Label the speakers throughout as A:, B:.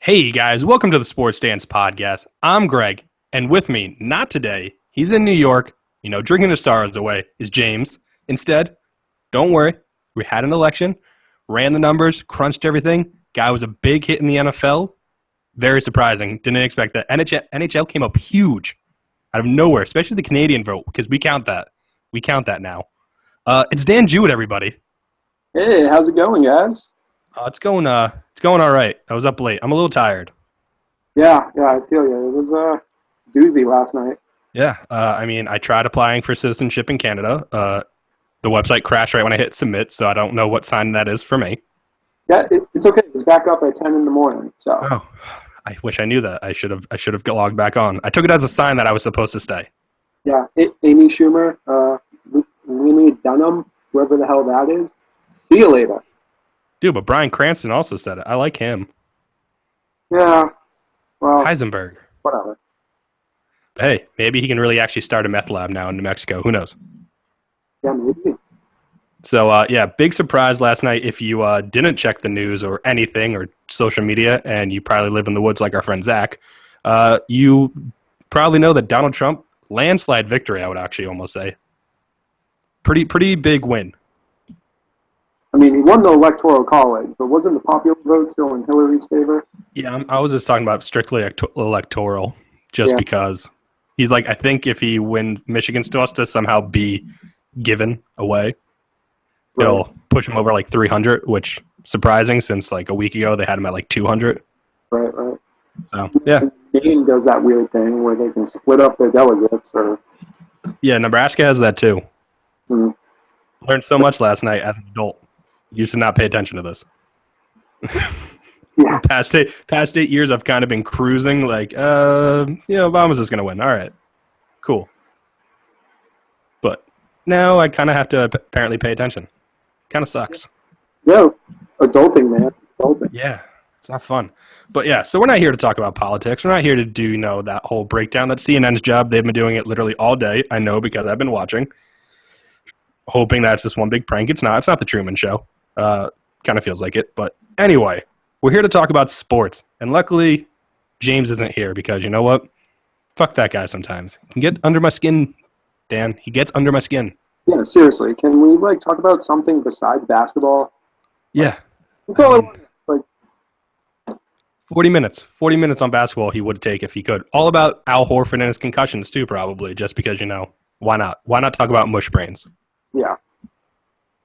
A: Hey guys, welcome to the Sports Dance Podcast. I'm Greg, and with me, not today, he's in New York, drinking his stars away, is James. Instead, don't worry, we had an election, ran the numbers, crunched everything, guy was a big hit in the NFL. Very surprising, didn't expect that. NHL came up huge out of nowhere, especially the Canadian vote, because we count that. We count that now. It's Dan Jewett, everybody.
B: Hey, how's it going, guys?
A: It's going all right. I was up late. I'm a little tired.
B: Yeah, I feel you. It was a doozy last night.
A: Yeah, I tried applying for citizenship in Canada. The website crashed right when I hit submit, so I don't know what sign that is for me.
B: Yeah, it's okay. It's back up at 10 in the morning. So.
A: Oh, I wish I knew that. I should have logged back on. I took it as a sign that I was supposed to stay.
B: Yeah, Amy Schumer, Winnie Dunham, whoever the hell that is. See you later.
A: Dude, but Bryan Cranston also said it. I like him.
B: Yeah, well,
A: Heisenberg.
B: whatever.
A: Hey, maybe he can really actually start a meth lab now in New Mexico. Who knows?
B: Yeah, maybe.
A: So, big surprise last night. If you didn't check the news or anything or social media, and you probably live in the woods like our friend Zach, you probably know that Donald Trump, landslide victory, I would actually almost say. Pretty big win.
B: I mean, he won the Electoral College, but wasn't the popular vote still in Hillary's favor?
A: Yeah, I was just talking about strictly electoral, just because he's like, I think if he wins, Michigan still has to somehow be given away.
B: Right.
A: It'll push him over like 300, which surprising since like a week ago they had him at like 200.
B: Right.
A: So, yeah.
B: Maine does that weird thing where they can split up their delegates.
A: Yeah, Nebraska has that too.
B: Hmm.
A: Learned so much last night as an adult. Used to not pay attention to this.
B: Yeah.
A: Past 8 years, I've kind of been cruising like, Obama's just going to win. All right, cool. But now I kind of have to apparently pay attention. Kind of sucks.
B: Yeah, adulting, man. Adulting.
A: Yeah, it's not fun. But yeah, so we're not here to talk about politics. We're not here to do, that whole breakdown. That's CNN's job. They've been doing it literally all day. I know because I've been watching. Hoping that it's just one big prank. It's not. It's not the Truman Show. Kind of feels like it. But anyway, we're here to talk about sports. And luckily, James isn't here because you know what? Fuck that guy sometimes. He can get under my skin, Dan. He gets under my skin.
B: Yeah, seriously. Can we talk about something besides basketball?
A: Yeah.
B: That's all I want.
A: 40 minutes. 40 minutes on basketball he would take if he could. All about Al Horford and his concussions too, probably, just because, why not? Why not talk about mush brains?
B: Yeah.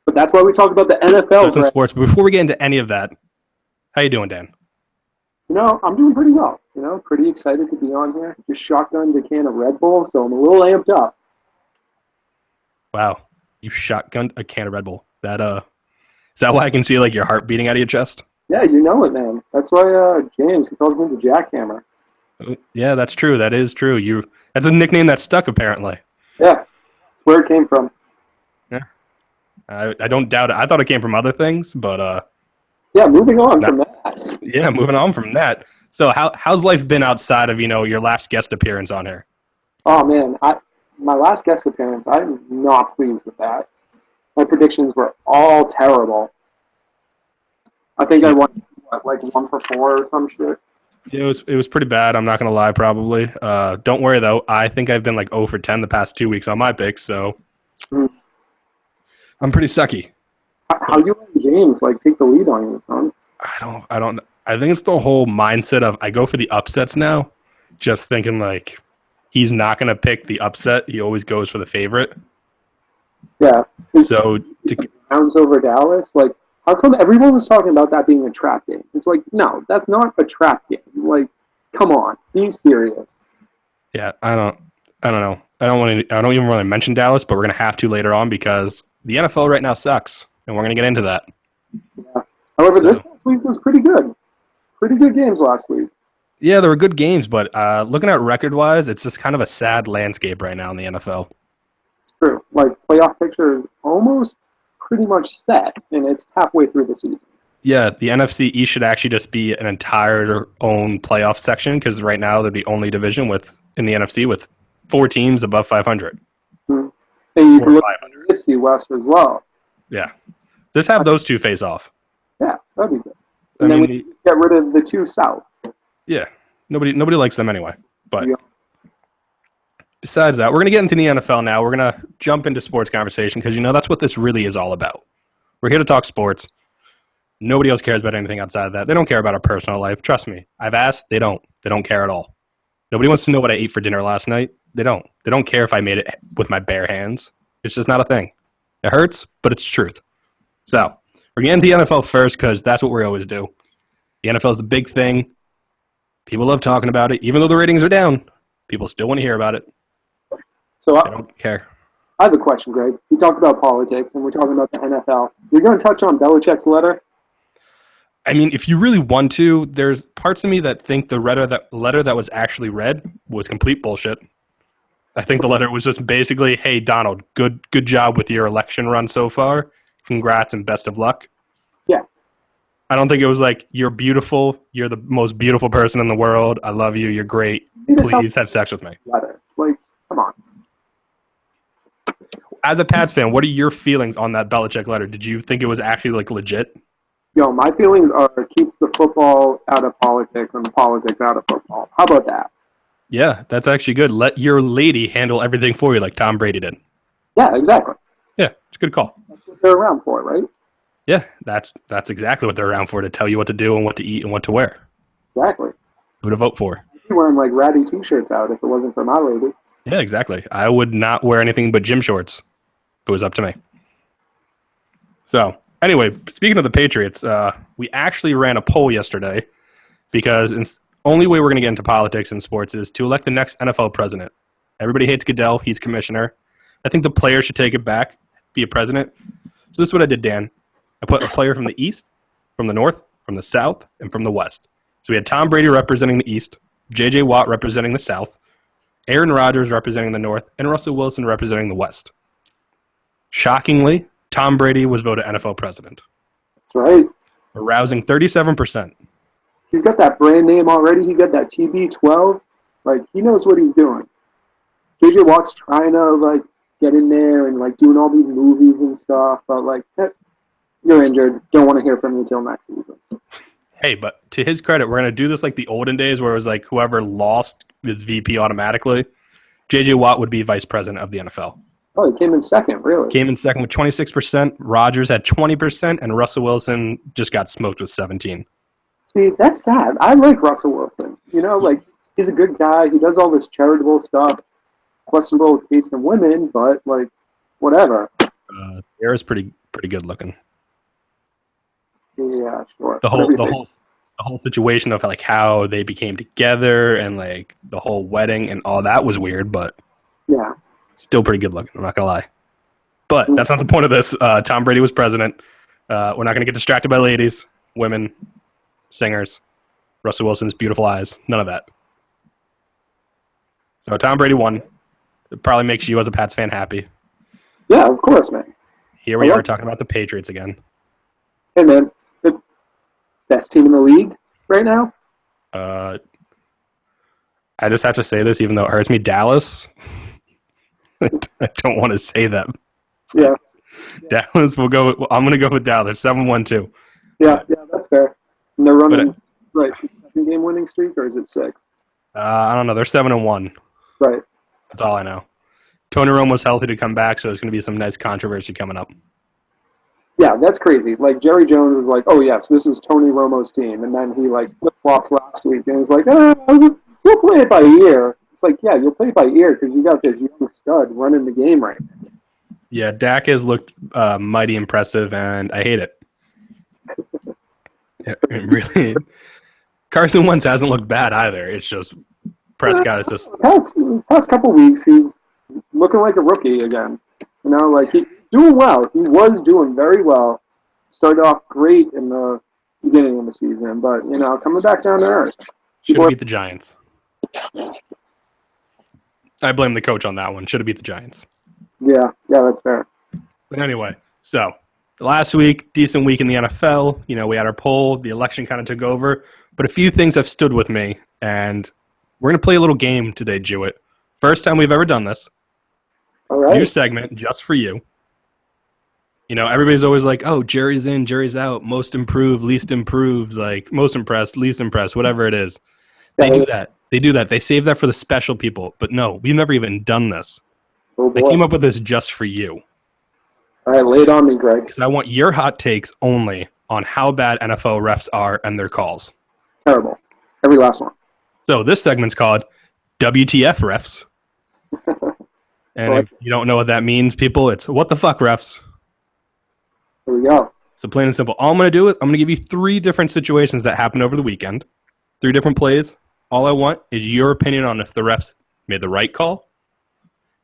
B: But that's why we talk about the NFL.
A: Some sports. But before we get into any of that, how you doing, Dan?
B: I'm doing pretty well. Pretty excited to be on here. Just shotgunned a can of Red Bull, so I'm a little amped up.
A: Wow. You shotgunned a can of Red Bull. Is that why I can see your heart beating out of your chest?
B: Yeah, you know it, man. That's why James, he calls me the jackhammer.
A: Yeah, that's true. That is true. That's a nickname that stuck, apparently.
B: Yeah. That's where it came from.
A: Yeah. I don't doubt it. I thought it came from other things, but
B: yeah, moving on from that.
A: Yeah, moving on from that. So how's life been outside of, your last guest appearance on here?
B: Oh man, my last guest appearance, I'm not pleased with that. My predictions were all terrible. I think I won 1 for 4 or some shit.
A: Yeah, it was pretty bad. I'm not gonna lie, probably. Don't worry though. I think I've been 0 for 10 the past 2 weeks on my picks, so I'm pretty sucky.
B: How you and James take the lead on you, son?
A: I don't. I think it's the whole mindset of I go for the upsets now, just thinking he's not gonna pick the upset. He always goes for the favorite.
B: Yeah.
A: So
B: Browns over Dallas, how come everyone was talking about that being a trap game? It's no, that's not a trap game. Come on, be serious.
A: Yeah, I don't know. I don't even really mention Dallas, but we're gonna have to later on because the NFL right now sucks, and we're gonna get into that.
B: Yeah. However, this last week was pretty good. Pretty good games last week.
A: Yeah, there were good games, but looking at record-wise, it's just kind of a sad landscape right now in the NFL.
B: It's true. Playoff picture is almost pretty much set, and it's halfway through the season.
A: Yeah, the NFC East should actually just be an entire own playoff section because right now they're the only division in the NFC with 4 teams above 500.
B: Mm-hmm. And you can look at the NFC West as well.
A: Yeah. Just have those two face off.
B: Yeah, that'd be good. And then we get rid of the 2 South.
A: Yeah, nobody likes them anyway. But
B: Yeah.
A: besides that, we're going to get into the NFL now. We're going to jump into sports conversation because, that's what this really is all about. We're here to talk sports. Nobody else cares about anything outside of that. They don't care about our personal life. Trust me. I've asked. They don't. They don't care at all. Nobody wants to know what I ate for dinner last night. They don't. They don't care if I made it with my bare hands. It's just not a thing. It hurts, but it's truth. So we're getting to the NFL first because that's what we always do. The NFL is the big thing. People love talking about it. Even though the ratings are down, people still want to hear about it.
B: So
A: They don't care.
B: I have a question, Greg. We talked about politics, and we're talking about the NFL. You're going to touch on Belichick's letter?
A: I mean, if you really want to, there's parts of me that think the letter that was actually read was complete bullshit. I think the letter was just basically, hey, Donald, good job with your election run so far. Congrats and best of luck.
B: Yeah.
A: I don't think it was like, you're beautiful. You're the most beautiful person in the world. I love you. You're great. Please have sex with me.
B: Letter. Like, come on.
A: As a Pats fan, what are your feelings on that Belichick letter? Did you think it was actually like legit?
B: Yo, my feelings are keep the football out of politics and the politics out of football. How about that?
A: Yeah, that's actually good. Let your lady handle everything for you like Tom Brady did.
B: Yeah, exactly.
A: Yeah, it's a good call.
B: That's what they're around for, right?
A: Yeah, that's exactly what they're around for, to tell you what to do and what to eat and what to wear.
B: Exactly.
A: Who to vote for.
B: I'd be wearing like ratty t-shirts out if it wasn't for my lady.
A: Yeah, exactly. I would not wear anything but gym shorts if it was up to me. So, anyway, speaking of the Patriots, we actually ran a poll yesterday because only way we're going to get into politics and sports is to elect the next NFL president. Everybody hates Goodell. He's commissioner. I think the players should take it back, be a president. So this is what I did, Dan. I put a player from the East, from the North, from the South, and from the West. So we had Tom Brady representing the East, J.J. Watt representing the South, Aaron Rodgers representing the North, and Russell Wilson representing the West. Shockingly, Tom Brady was voted NFL president.
B: That's right.
A: A rousing 37%.
B: He's got that brand name already. He got that TB12. Like, he knows what he's doing. J.J. Watt's trying to, like, get in there and, like, doing all these movies and stuff. But, like, you're injured. Don't want to hear from you until next season.
A: Hey, but to his credit, we're going to do this like the olden days where it was like whoever lost is VP automatically. J.J. Watt would be vice president of the NFL.
B: Oh, he came in second, really?
A: Came in second with 26%. Rodgers had 20%, and Russell Wilson just got smoked with 17%.
B: See, that's sad. I like Russell Wilson. You know, like, he's a good guy. He does all this charitable stuff. Questionable taste in women, but, like, whatever.
A: Sarah's pretty good looking.
B: Yeah, sure.
A: The whole situation of like how they became together and like the whole wedding and all that was weird, but
B: yeah,
A: still pretty good looking. I'm not gonna lie. But that's not the point of this. Tom Brady was president. We're not gonna get distracted by ladies, women, singers, Russell Wilson's beautiful eyes. None of that. So Tom Brady won. It probably makes you as a Pats fan happy.
B: Yeah, of course, man.
A: Here we are talking about the Patriots again.
B: Hey, man. The best team in the league right now?
A: I just have to say this, even though it hurts me. Dallas. I don't want to say that.
B: Yeah.
A: Dallas will go. I'm going to go with Dallas. 7-1-2.
B: Yeah, that's fair. And they're running second game winning streak, or is it 6?
A: I don't know. They're 7-1.
B: Right.
A: That's all I know. Tony Romo's healthy to come back, so there's going to be some nice controversy coming up.
B: Yeah, that's crazy. Like, Jerry Jones is like, oh, yes, this is Tony Romo's team. And then he, like, flip-flops last week. And he's like, we'll play it by ear. It's like, yeah, you'll play it by ear because you got this young stud running the game right now.
A: Yeah, Dak has looked mighty impressive, and I hate it. It really. Carson Wentz hasn't looked bad either. It's just Prescott is just.
B: Past couple weeks, he's looking like a rookie again. You know, like, he's doing well. He was doing very well. Started off great in the beginning of the season, but, you know, coming back down to earth.
A: Should have beat the Giants. I blame the coach on that one. Should have beat the Giants.
B: Yeah, that's fair.
A: But anyway, so last week, decent week in the NFL. You know, we had our poll. The election kind of took over. But a few things have stood with me, and we're going to play a little game today, Jewett. First time we've ever done this.
B: All right.
A: New segment just for you. You know, everybody's always like, oh, Jerry's in, Jerry's out, most improved, least improved, like most impressed, least impressed, whatever it is. They do that. They do that. They save that for the special people. But no, we've never even done this.
B: Oh
A: I
B: boy.
A: came up with this just for you.
B: All right, lay it on me, Greg.
A: Because I want your hot takes only on how bad NFL refs are and their calls.
B: Terrible. Every last one.
A: So this segment's called WTF refs. And if you don't know what that means, people, it's what the fuck refs.
B: Here we go.
A: So plain and simple. All I'm going to do is I'm going to give you 3 different situations that happened over the weekend. 3 different plays. All I want is your opinion on if the refs made the right call,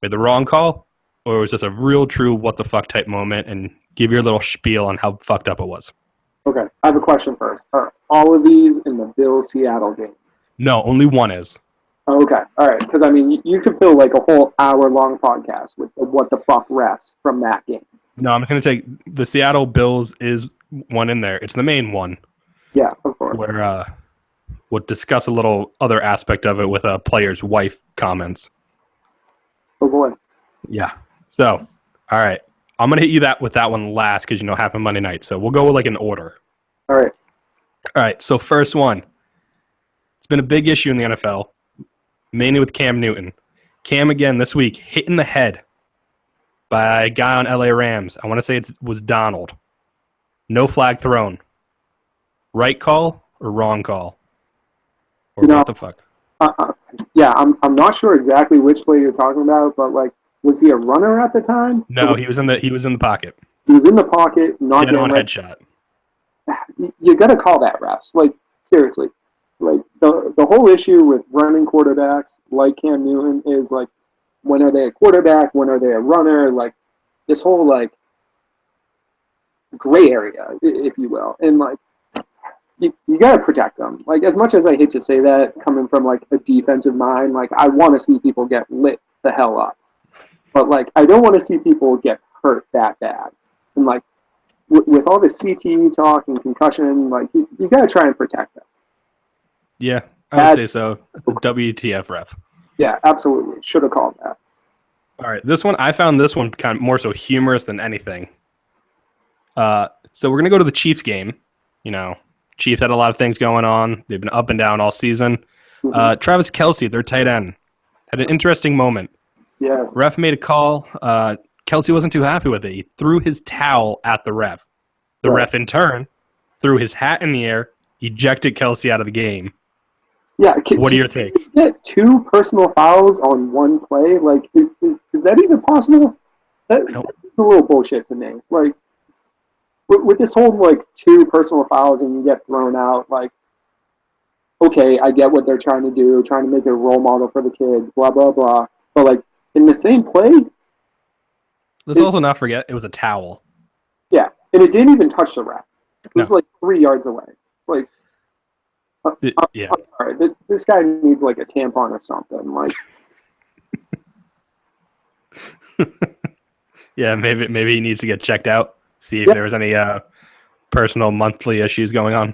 A: made the wrong call, or it was just a real true what the fuck type moment, and give your little spiel on how fucked up it was.
B: Okay, I have a question first. Are all of these in the Bills-Seattle game?
A: No, only one is.
B: Okay, all right. Because, I mean, you could fill like a whole hour-long podcast with the what the fuck refs from that game.
A: No, I'm just going to take the Seattle Bills is one in there. It's the main one.
B: Yeah, of course.
A: Where we'll discuss a little other aspect of it with a player's wife comments.
B: Oh, boy.
A: Yeah. So, all right. I'm going to hit you with that one last because, happened Monday night. So we'll go with like an order.
B: All right.
A: All right. So first one. It's been a big issue in the NFL, mainly with Cam Newton. Cam, again, this week, hit in the head by a guy on LA Rams. I want to say it was Donald. No flag thrown. Right call or wrong call? Or what the fuck?
B: Yeah, I'm not sure exactly which play you're talking about, but like, was he a runner at the time?
A: No, he was in the pocket.
B: He was in the pocket, not
A: Dead on headshot.
B: You got to call that refs. Like, seriously. Like, the whole issue with running quarterbacks like Cam Newton is, like, when are they a quarterback? When are they a runner? Like, this whole, like, gray area, if you will. And, like, you got to protect them. Like, as much as I hate to say that, coming from, like, a defensive mind, like, I want to see people get lit the hell up. But, like, I don't want to see people get hurt that bad. And, like, with all this CTE talk and concussion, like, you got to try and protect them.
A: Yeah, I would say so. The WTF ref.
B: Yeah, absolutely. Should have called that.
A: All right, this one, I found this one kind of more so humorous than anything. So we're going to go to the Chiefs game. Chiefs had a lot of things going on. They've been up and down all season.
B: Mm-hmm.
A: Travis Kelce, their tight end, had an interesting moment.
B: Yes.
A: Ref made a call. Kelce wasn't too happy with it. He threw his towel at the ref. The ref, in turn, threw his hat in the air, ejected Kelce out of the game.
B: Yeah.
A: What are your takes?
B: Get 2 personal fouls on one play? Like, is that even possible? That's a little bullshit to me. Like, with this whole, like, 2 personal fouls and you get thrown out, like, okay, I get what they're trying to do, trying to make a role model for the kids, blah, blah, blah. But, like, in the same play...
A: Let's also not forget, it was a towel.
B: Yeah, and it didn't even touch the ref. It was, like, 3 yards away. Like,
A: yeah.
B: I'm sorry, this guy needs, like, a tampon or something. Like...
A: Yeah, maybe he needs to get checked out, see if there was any personal monthly issues going on.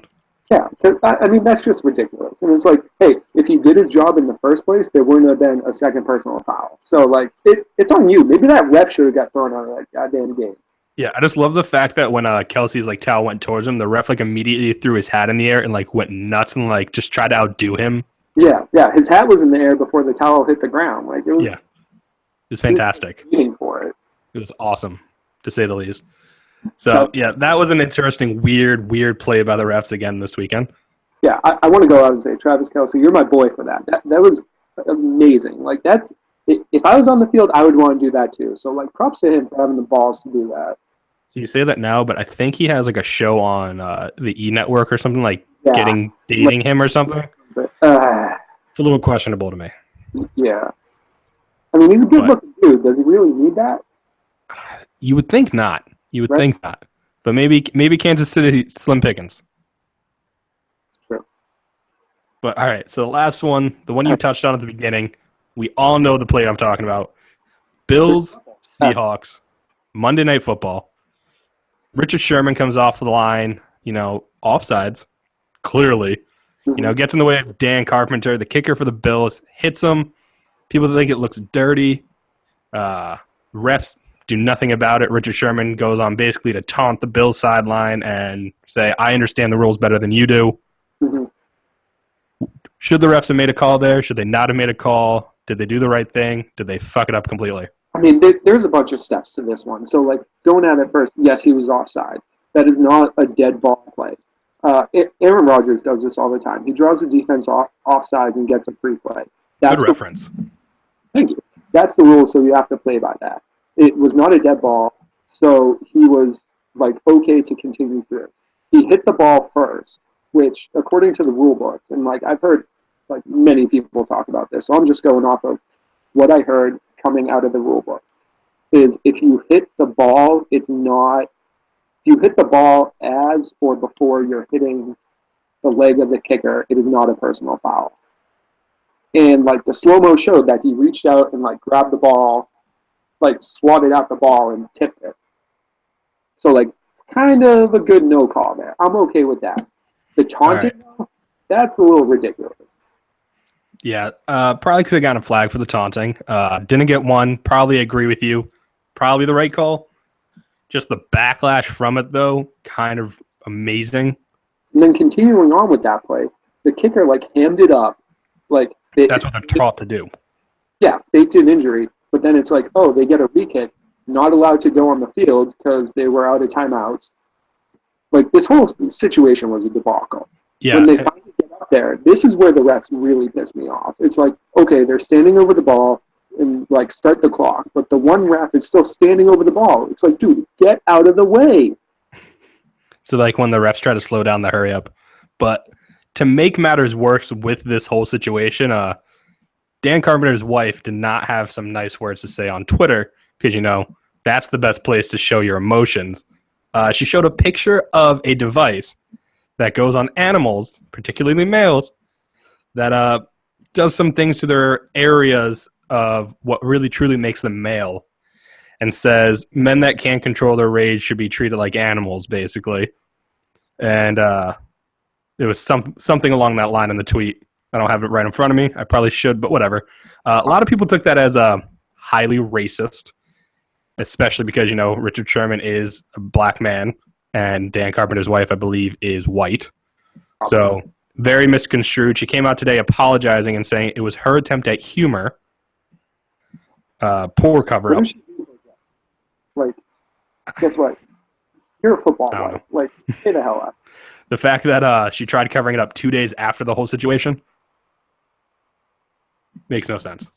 B: Yeah, I mean, that's just ridiculous. And it's like, hey, if he did his job in the first place, there wouldn't have been a second personal foul. So, like, it's on you. Maybe that ref should have got thrown out of that goddamn game.
A: Yeah, I just love the fact that when Kelsey's, like, towel went towards him, the ref, like, immediately threw his hat in the air and, like, went nuts and, like, just tried to outdo him.
B: Yeah, his hat was in the air before the towel hit the ground. Like, it was...
A: Yeah. It was fantastic.
B: Waiting for it.
A: It was awesome, to say the least. So, yeah, that was an interesting, weird play by the refs again this weekend.
B: Yeah, I want to go out and say, Travis Kelce, you're my boy for that. That was amazing. Like, that's... If I was on the field, I would want to do that too. So, like, props to him for having the balls to do that.
A: So you say that now, but I think he has, like, a show on the E! Network or something, like dating him or something.
B: But,
A: it's a little questionable to me.
B: Yeah. I mean, he's a good-looking dude. Does he really need that?
A: You would think not. Think not. But maybe Kansas City slim pickings.
B: True.
A: But all right, so the last one, the one you touched on at the beginning, we all know the play I'm talking about. Bills, Seahawks, Monday Night Football. Richard Sherman comes off the line, offsides, clearly. Gets in the way of Dan Carpenter, the kicker for the Bills, hits him. People think it looks dirty. Refs do nothing about it. Richard Sherman goes on basically to taunt the Bills sideline and say, I understand the rules better than you do.
B: Mm-hmm.
A: Should the refs have made a call there? Should they not have made a call? Did they do the right thing? Did they fuck it up completely?
B: I mean, there's a bunch of steps to this one. So, like, going at it first, yes, he was offsides. That is not a dead ball play. Aaron Rodgers does this all the time. He draws the defense offside and gets a free play.
A: Good reference.
B: Thank you. That's the rule, so you have to play by that. It was not a dead ball, so he was, like, okay to continue through. He hit the ball first, which, according to the rule books, and, like, I've heard, like, many people talk about this, so I'm just going off of what I heard coming out of the rule book, is if you hit the ball, it's not, if you hit the ball as or before you're hitting the leg of the kicker, it is not a personal foul. And, like, the slow-mo showed that he reached out and, like, grabbed the ball, like, swatted out the ball and tipped it. So, like, it's kind of a good no call there. I'm okay with that. The taunting, though, that's a little ridiculous.
A: Yeah, probably could have gotten a flag for the taunting. Didn't get one. Probably agree with you. Probably the right call. Just the backlash from it, though, kind of amazing.
B: And then continuing on with that play, the kicker, like, hammed it up. Like,
A: that's what they're taught to do.
B: Yeah, faked an injury. But then it's like, oh, they get a re-kick, not allowed to go on the field because they were out of timeouts. Like, this whole situation was a debacle.
A: Yeah.
B: When they finally get up there, this is where the refs really piss me off. It's like, okay, they're standing over the ball and, like, start the clock. But the one ref is still standing over the ball. It's like, dude, get out of the way.
A: So, like, when the refs try to slow down the hurry up. But to make matters worse with this whole situation, Dan Carpenter's wife did not have some nice words to say on Twitter because, you know, that's the best place to show your emotions. She showed a picture of a device that goes on animals, particularly males, that does some things to their areas of what really truly makes them male, and says men that can't control their rage should be treated like animals, basically. And it was something along that line in the tweet. I don't have it right in front of me. I probably should, but whatever. A lot of people took that as highly racist, especially because, you know, Richard Sherman is a black man and Dan Carpenter's wife, I believe, is white. So very misconstrued. She came out today apologizing and saying it was her attempt at humor. Poor cover-up.
B: Like, guess what? You're a football guy. Like, stay the hell up.
A: The fact that she tried covering it up 2 days after the whole situation makes no sense.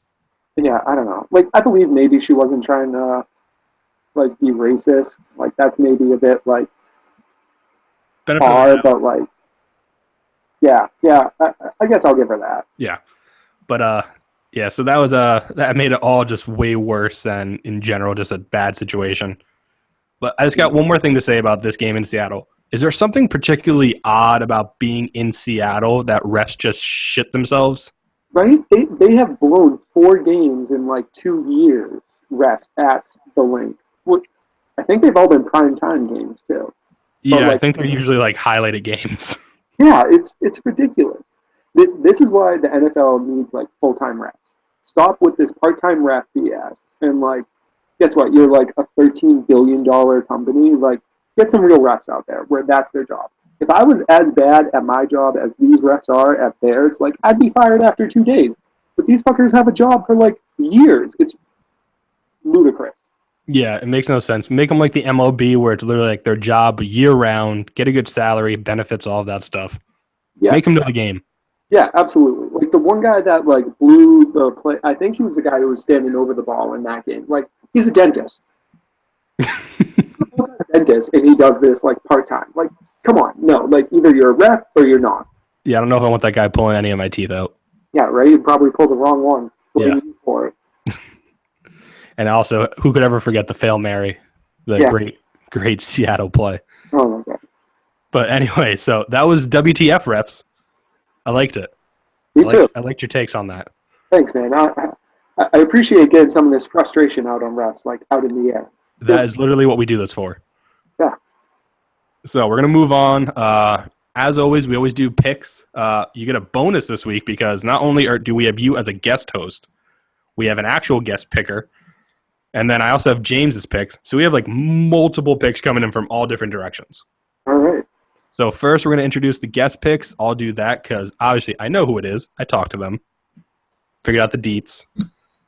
B: Yeah, I don't know. Like, I believe maybe she wasn't trying to, like, be racist. Like, that's maybe a bit, like, hard, but, like, yeah, I guess I'll give her that.
A: Yeah. But, yeah, so that was, that made it all just way worse than, in general, just a bad situation. But I just got one more thing to say about this game in Seattle. Is there something particularly odd about being in Seattle that refs just shit themselves?
B: Right? They have blown 4 games in, like, 2 years, refs at the link. Which I think they've all been primetime games, too.
A: Yeah,
B: but, like,
A: I think they're usually, like, highlighted games.
B: Yeah, it's ridiculous. This is why the NFL needs, like, full-time refs. Stop with this part-time ref BS. And, like, guess what? You're, like, a $13 billion company. Like, get some real refs out there where that's their job. If I was as bad at my job as these refs are at theirs, like, I'd be fired after 2 days. But these fuckers have a job for, like, years. It's ludicrous.
A: Yeah, it makes no sense. Make them like the MLB where it's literally like their job year-round, get a good salary, benefits, all of that stuff. Yeah. Make them know the game.
B: Yeah, absolutely. Like, the one guy that, like, blew the play, I think he was the guy who was standing over the ball in that game. Like, he's a dentist. Dentist, and he does this, like, part-time. Like, come on. No, like, either you're a ref or you're not.
A: Yeah, I don't know if I want that guy pulling any of my teeth out.
B: Yeah, right? You'd probably pull the wrong one.
A: Yeah.
B: For it.
A: And also, who could ever forget the Fail Mary? Great Seattle play.
B: Oh, my God.
A: But anyway, so that was WTF refs. I liked it.
B: Me too.
A: I liked your takes on that.
B: Thanks, man. I appreciate getting some of this frustration out on refs, like, out in the air.
A: That is literally what we do this for.
B: Yeah.
A: So we're going to move on. As always, we always do picks. You get a bonus this week because not only do we have you as a guest host, we have an actual guest picker. And then I also have James's picks. So we have, like, multiple picks coming in from all different directions.
B: All right.
A: So first, we're going to introduce the guest picks. I'll do that because obviously I know who it is. I talked to them, figured out the deets.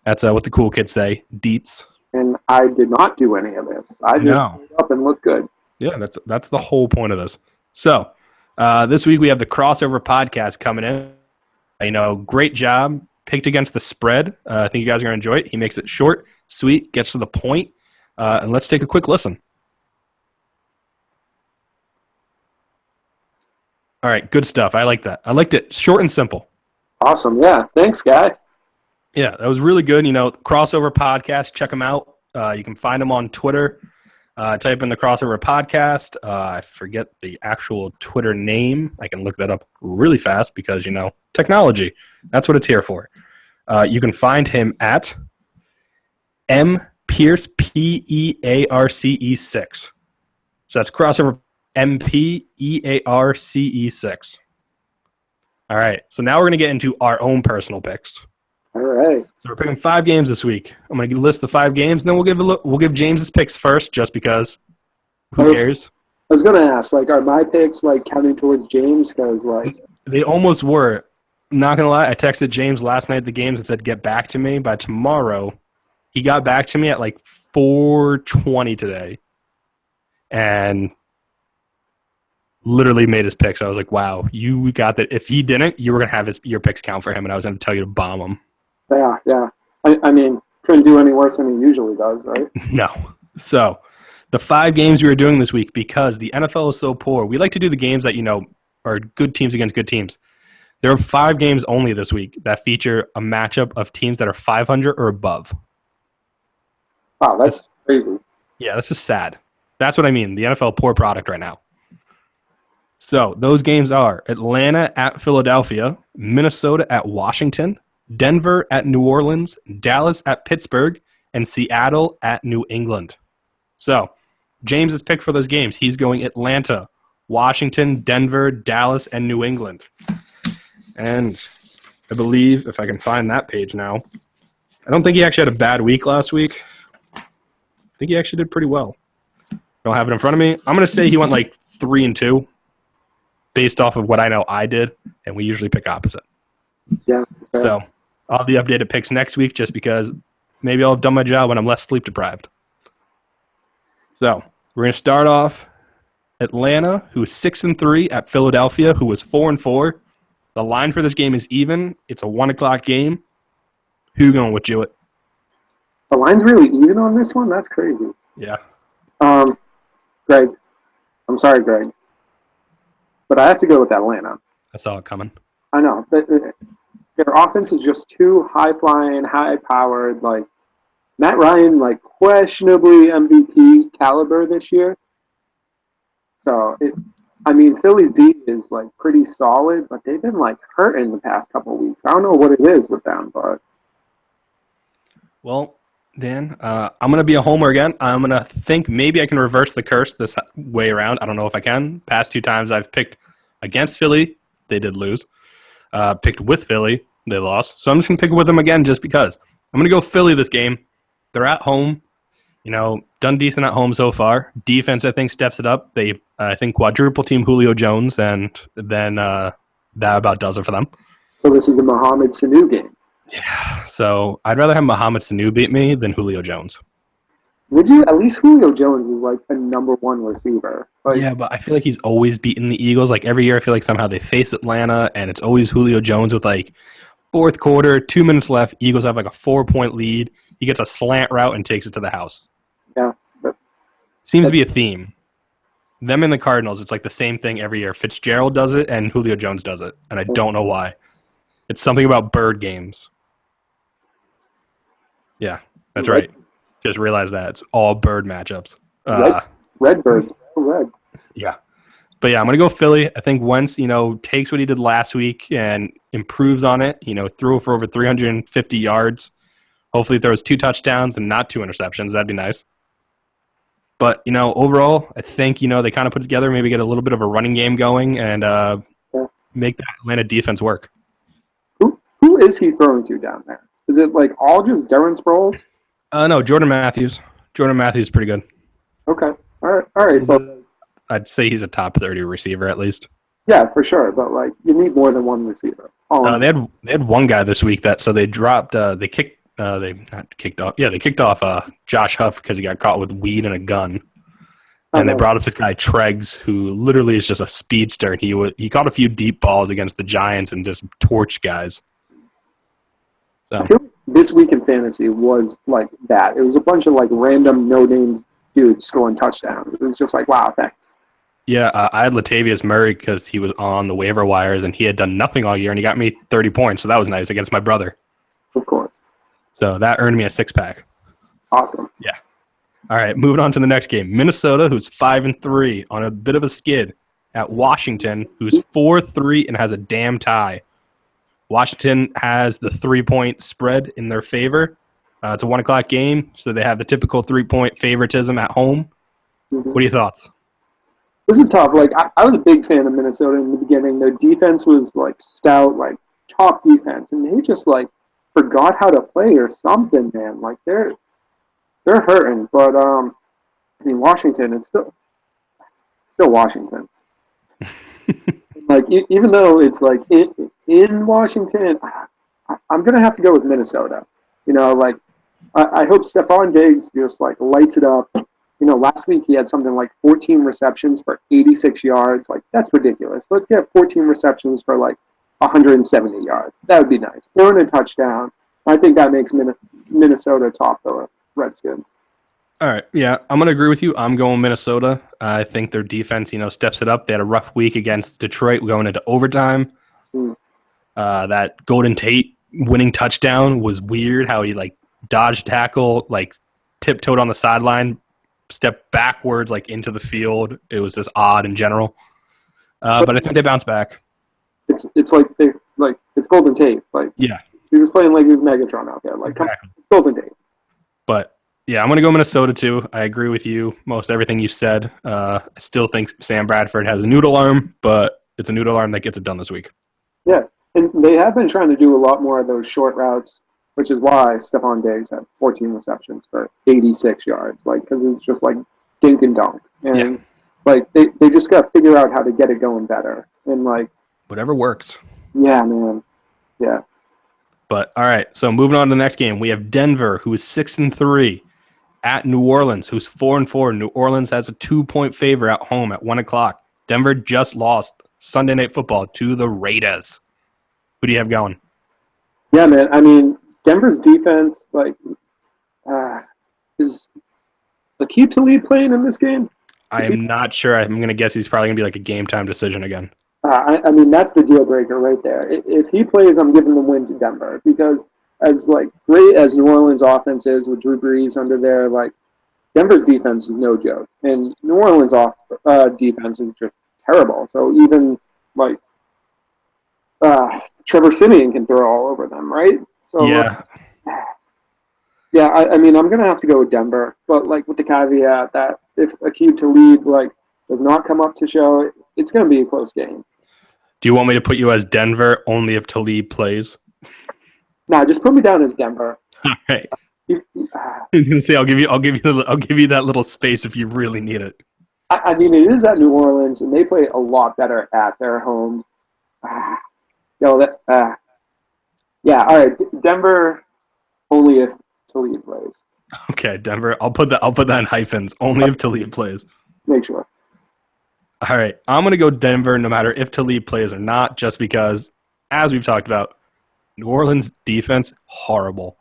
A: That's what the cool kids say, deets.
B: And I did not do any of this. I just showed up and looked good.
A: Yeah, that's the whole point of this. So this week we have the crossover podcast coming in. Great job. Picked against the spread. I think you guys are going to enjoy it. He makes it short, sweet, gets to the point. And let's take a quick listen. All right, good stuff. I like that. I liked it. Short and simple.
B: Awesome. Yeah. Thanks, guy.
A: Yeah, that was really good. Crossover podcast. Check them out. You can find them on Twitter. Type in the crossover podcast. I forget the actual Twitter name. I can look that up really fast because, technology. That's what it's here for. You can find him at M Pierce, Pearce6. So that's crossover MPEARCE6. All right. So now we're going to get into our own personal picks.
B: All right.
A: So we're picking 5 games this week. I'm going to list the 5 games, and then we'll give James's picks first, just because. Who cares?
B: I was going to ask, are my picks counting towards James? Because
A: they almost were. Not going to lie, I texted James last night at the games and said, "Get back to me by tomorrow." He got back to me at 4:20 today, and literally made his picks. I was like, "Wow, you got that." If he didn't, you were going to have your picks count for him, and I was going to tell you to bomb him.
B: Yeah. I mean, couldn't do any worse than he usually does, right?
A: No. So, the 5 games we were doing this week, because the NFL is so poor, we like to do the games that, are good teams against good teams. There are 5 games only this week that feature a matchup of teams that are 500 or above.
B: Wow, that's crazy.
A: Yeah, this is sad. That's what I mean. The NFL poor product right now. So, those games are Atlanta at Philadelphia, Minnesota at Washington, Denver at New Orleans, Dallas at Pittsburgh, and Seattle at New England. So, James's pick for those games, he's going Atlanta, Washington, Denver, Dallas, and New England. And I believe, if I can find that page now, I don't think he actually had a bad week last week. I think he actually did pretty well. I don't have it in front of me. I'm going to say he went 3-2 based off of what I know I did, and we usually pick opposite.
B: Yeah.
A: So I'll have the updated picks next week just because maybe I'll have done my job when I'm less sleep deprived. So we're going to start off Atlanta, who is 6-3, at Philadelphia, who was 4-4. The line for this game is even. It's a 1:00 game. Who going with Jewett?
B: The line's really even on this one? That's crazy.
A: Yeah.
B: Greg. I'm sorry, Greg. But I have to go with Atlanta.
A: I saw it coming.
B: I know. Their offense is just too high-flying, high-powered. Matt Ryan, questionably MVP caliber this year. So, Philly's D is, pretty solid, but they've been, hurting the past couple of weeks. I don't know what it is with them, but...
A: Well, Dan, I'm going to be a homer again. I'm going to think maybe I can reverse the curse this way around. I don't know if I can. Past 2 times I've picked against Philly. They did lose. Picked with Philly. They lost. So I'm just going to pick with them again just because. I'm going to go Philly this game. They're at home. Done decent at home so far. Defense, I think, steps it up. They, I think, quadruple team Julio Jones, and then that about does it for them.
B: So this is a Mohamed Sanu game.
A: Yeah. So I'd rather have Mohamed Sanu beat me than Julio Jones.
B: Would you? At least Julio Jones is a number 1 receiver.
A: Yeah, but I feel like he's always beaten the Eagles. Every year, I feel like somehow they face Atlanta, and it's always Julio Jones with 4th quarter, 2 minutes left. Eagles have a 4-point lead. He gets a slant route and takes it to the house.
B: Yeah.
A: Seems to be a theme. Them and the Cardinals, it's the same thing every year. Fitzgerald does it, and Julio Jones does it, and I don't know why. It's something about bird games. Yeah, that's right. Just realized that. It's all bird matchups.
B: Red birds. Red.
A: Yeah. But yeah, I'm going to go Philly. I think Wentz, takes what he did last week and improves on it. Threw for over 350 yards. Hopefully throws 2 touchdowns and not 2 interceptions. That'd be nice. But, overall, I think, they kind of put together, maybe get a little bit of a running game going and make that Atlanta defense work.
B: Who is he throwing to down there? Is it all just Darren Sproles?
A: No, Jordan Matthews. Jordan Matthews is pretty good.
B: Okay. All right. So
A: I'd say he's a top 30 receiver at least.
B: Yeah, for sure. But like, you need more than one receiver.
A: They had one guy this week they dropped they kicked they kicked off Josh Huff because he got caught with weed and a gun. And they brought up this guy Treggs, who literally is just a speedster. And he caught a few deep balls against the Giants and just torched guys. So.
B: I feel like this week in fantasy was like that. It was a bunch of like random no-name dudes scoring touchdowns. It was just like, wow, thanks.
A: Yeah, I had Latavius Murray because he was on the waiver wires and he had done nothing all year, and he got me 30 points, so that was nice against my brother.
B: Of course.
A: So that earned me a 6-pack.
B: Awesome.
A: Yeah. All right, moving on to the next game. Minnesota, who's 5-3 on a bit of a skid, at Washington, who's 4-3 and has a damn tie. Washington has the 3-point spread in their favor. It's a 1 o'clock game, so they have the typical 3-point favoritism at home.
B: Mm-hmm.
A: What are your thoughts?
B: This is tough. Like, I was a big fan of Minnesota in the beginning. Their defense was like stout, like top defense, and they just like forgot how to play or something, man. Like they're hurting. But I mean, Washington, it's still Washington. Like, even though it's like in Washington, I'm gonna have to go with Minnesota. You know, like I hope Stephon Diggs just like lights it up. You know, last week he had something like 14 receptions for 86 yards. Like, that's ridiculous. Let's get 14 receptions for like 170 yards. That would be nice. Throwing a touchdown. I think that makes Minnesota top the Redskins.
A: All right, yeah, I'm going to agree with you. I'm going Minnesota. I think their defense, steps it up. They had a rough week against Detroit going into overtime. That Golden Tate winning touchdown was weird, how he, like, dodged tackle, like, tiptoed on the sideline, stepped backwards, like, into the field. It was just odd in general. But I think they bounced back.
B: It's like it's Golden Tate. Like,
A: yeah,
B: he was playing like he was Megatron out there. Like, exactly. Golden Tate.
A: But yeah, I'm going to go Minnesota too. I agree with you, most everything you said. I still think Sam Bradford has a noodle arm, but it's a noodle arm that gets it done this week.
B: Yeah, and they have been trying to do a lot more of those short routes, which is why Stephon Diggs had 14 receptions for 86 yards. Like, because it's just like dink and dunk. And like they just got to figure out how to get it going better. And like,
A: whatever works.
B: Yeah, man. Yeah.
A: But all right, so moving on to the next game, we have Denver, who is 6-3, at New Orleans, who's 4-4. New Orleans has a 2-point favor at home at 1 o'clock. Denver just lost Sunday Night Football to the Raiders. Who do you have going?
B: Yeah, man. I mean, Denver's defense, like, is Aqib Talib playing in this game?
A: I am not sure. I'm going to guess he's probably going to be like a game time decision again.
B: I mean, that's the deal breaker right there. If he plays, I'm giving the win to Denver because as like great as New Orleans' offense is with Drew Brees under there, like Denver's defense is no joke, and New Orleans' defense is just terrible. So even like Trevor Siemian can throw all over them, right? So
A: yeah.
B: Yeah, I mean, I'm gonna have to go with Denver, but like with the caveat that if Aqib Talib like does not come up to show, it's gonna be a close game.
A: Do you want me to put you as Denver only if Talib plays?
B: Nah, just put me down as Denver.
A: All right. I was gonna say I'll give you that little space if you really need it.
B: I mean, it is at New Orleans, and they play a lot better at their home. Yeah, all right, Denver only if Talib plays.
A: Okay, Denver. I'll put that in hyphens. Only if Talib plays.
B: Make sure.
A: All right, I'm going to go Denver no matter if Talib plays or not, just because, as we've talked about, New Orleans defense, horrible.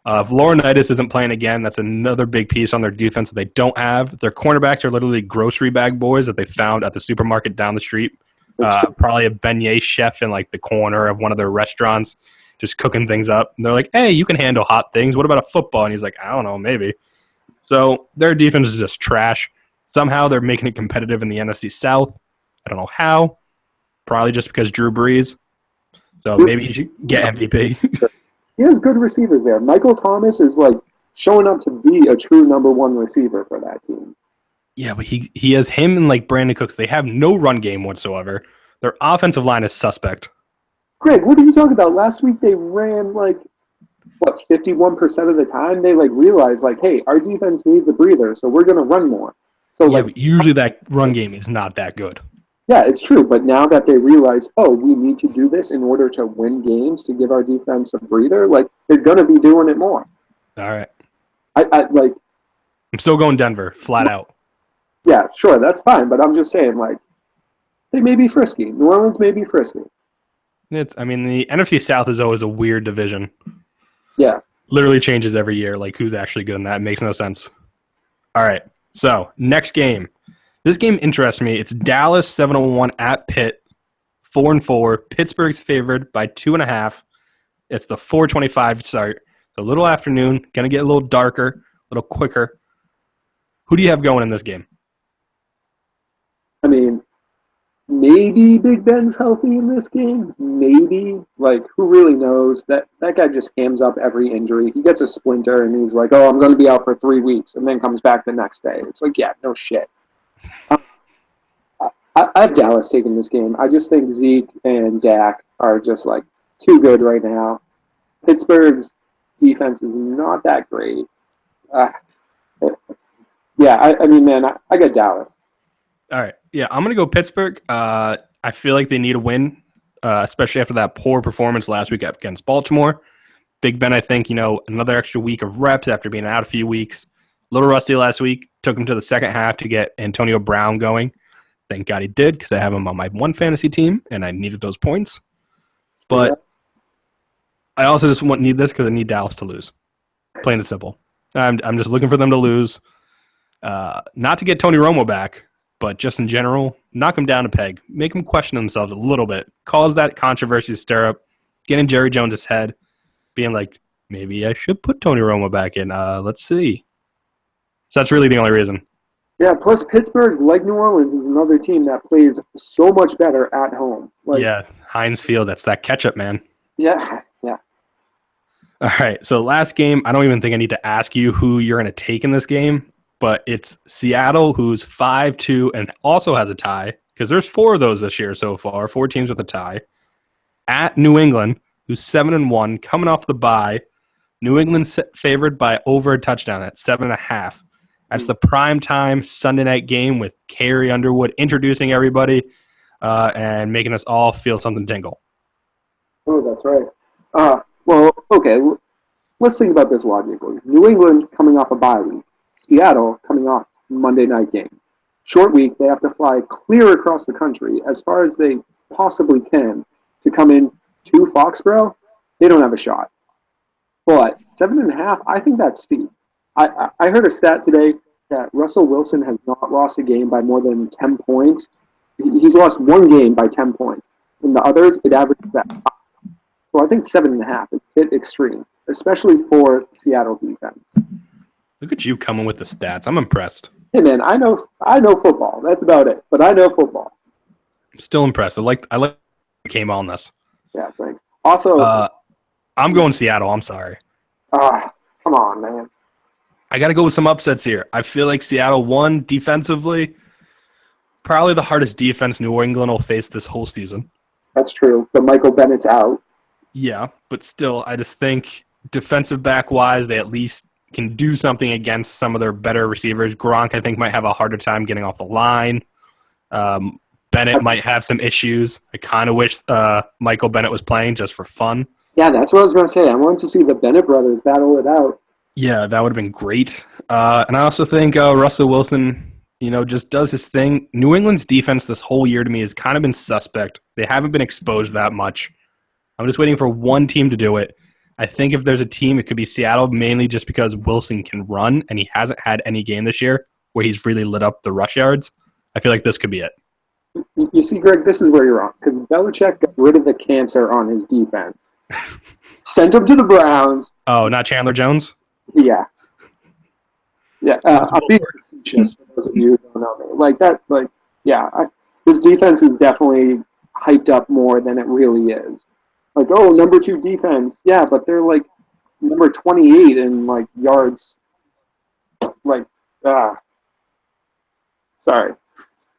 A: If Laurinaitis isn't playing again, that's another big piece on their defense that they don't have. Their cornerbacks are literally grocery bag boys that they found at the supermarket down the street. Probably a beignet chef in like the corner of one of their restaurants just cooking things up. And they're like, hey, you can handle hot things. What about a football? And he's like, I don't know, maybe. So their defense is just trash. Somehow they're making it competitive in the NFC South. I don't know how. Probably just because Drew Brees. So maybe he should get MVP.
B: He has good receivers there. Michael Thomas is like showing up to be a true number one receiver for that team.
A: Yeah, but he has him and like Brandon Cooks. They have no run game whatsoever. Their offensive line is suspect.
B: Greg, what are you talking about? Last week they ran like 51% of the time. They like realized like, hey, our defense needs a breather, so we're gonna run more. So
A: Yeah, but usually that run game is not that good.
B: yeah, it's true. But now that they realize, oh, we need to do this in order to win games to give our defense a breather, like they're gonna be doing it more.
A: All right.
B: I like,
A: I'm still going Denver, flat out.
B: yeah, sure, that's fine. But I'm just saying, like, they may be frisky. New Orleans may be frisky.
A: I mean, the NFC South is always a weird division.
B: Yeah.
A: Literally changes every year, like who's actually good in that. It makes no sense. All right. So, next game. This game interests me. It's Dallas 7-1 at Pitt, 4-4. Pittsburgh's favored by 2.5. It's the 4:25 start. So a little afternoon, gonna get a little darker, a little quicker. Who do you have going in this game?
B: I mean, maybe Big Ben's healthy in this game. Maybe. Like, who really knows? That guy just hams up every injury. He gets a splinter and he's like, oh, I'm going to be out for 3 weeks, and then comes back the next day. It's like, yeah, no shit. I have Dallas taking this game. I just think Zeke and Dak are just, like, too good right now. Pittsburgh's defense is not that great. Yeah, I mean, man, I got Dallas.
A: All right. Yeah, I'm going to go Pittsburgh. I feel like they need a win, especially after that poor performance last week against Baltimore. Big Ben, I think, another extra week of reps after being out a few weeks. A little rusty last week. Took him to the second half to get Antonio Brown going. Thank God he did, because I have him on my one fantasy team, and I needed those points. But I also just need this because I need Dallas to lose. Plain and simple. I'm just looking for them to lose. Not to get Tony Romo back, but just in general, knock them down a peg. Make them question themselves a little bit. Cause that controversy to stir up. Get in Jerry Jones' head. Being like, maybe I should put Tony Romo back in. Let's see. So that's really the only reason.
B: Yeah, plus Pittsburgh, like New Orleans, is another team that plays so much better at home. Like,
A: yeah, Heinz Field, that's that ketchup, man.
B: Yeah.
A: All right, so last game, I don't even think I need to ask you who you're going to take in this game, but it's Seattle, who's 5-2 and also has a tie, because there's 4 of those this year so far, 4 teams with a tie, at New England, who's 7-1, coming off the bye. New England's favored by over a touchdown at 7.5. That's the primetime Sunday night game with Carrie Underwood introducing everybody and making us all feel something tingle.
B: Oh, that's right. Well, okay, let's think about this logically. New England coming off a bye week. Seattle coming off Monday night game. Short week, they have to fly clear across the country as far as they possibly can to come in to Foxborough. They don't have a shot. But 7.5, I think that's steep. I heard a stat today that Russell Wilson has not lost a game by more than 10 points. He's lost one game by 10 points. In the others, it averages that. So I think 7.5 is a bit extreme, especially for Seattle defense.
A: Look at you coming with the stats. I'm impressed.
B: Hey man, I know football. That's about it. But I know football.
A: I'm still impressed. I like came on this.
B: Yeah, thanks. Also,
A: I'm going Seattle. I'm sorry.
B: Come on, man.
A: I got to go with some upsets here. I feel like Seattle won defensively. Probably the hardest defense New England will face this whole season.
B: That's true. But Michael Bennett's out.
A: Yeah, but still, I just think defensive back-wise, they at least can do something against some of their better receivers. Gronk, I think, might have a harder time getting off the line. Bennett might have some issues. I kind of wish Michael Bennett was playing just for fun.
B: Yeah, that's what I was going to say. I wanted to see the Bennett brothers battle it out.
A: Yeah, that would have been great. And I also think Russell Wilson, just does his thing. New England's defense this whole year to me has kind of been suspect. They haven't been exposed that much. I'm just waiting for one team to do it. I think if there's a team, it could be Seattle, mainly just because Wilson can run, and he hasn't had any game this year where he's really lit up the rush yards. I feel like this could be it.
B: You see, Greg, this is where you're wrong, because Belichick got rid of the cancer on his defense. Sent him to the Browns.
A: Oh, not Chandler Jones?
B: Yeah. Yeah, I'm being facetious for those of you who don't know me. Like that, this defense is definitely hyped up more than it really is. Like, oh, number 2 defense. Yeah, but they're like number 28 in like yards. Like, sorry.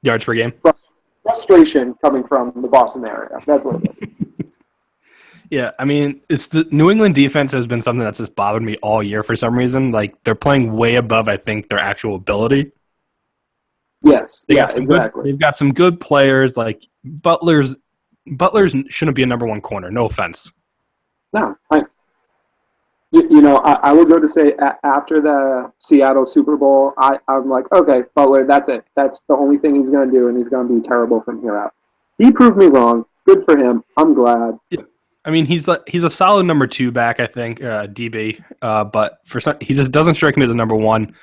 A: Yards per game?
B: Frustration coming from the Boston area. That's what it is.
A: Yeah, I mean, it's the New England defense has been something that's just bothered me all year for some reason. Like, they're playing way above, I think, their actual ability.
B: Yes.
A: They
B: Yeah.
A: got some
B: Exactly.
A: they've got some good players. Like Butler's shouldn't be a number one corner. No offense.
B: No. I would go to say after the Seattle Super Bowl, I'm like, okay, Butler, that's it. That's the only thing he's going to do, and he's going to be terrible from here out. He proved me wrong. Good for him. I'm glad.
A: Yeah. I mean, he's a solid number 2 back, I think, DB. But he just doesn't strike me as a number 1.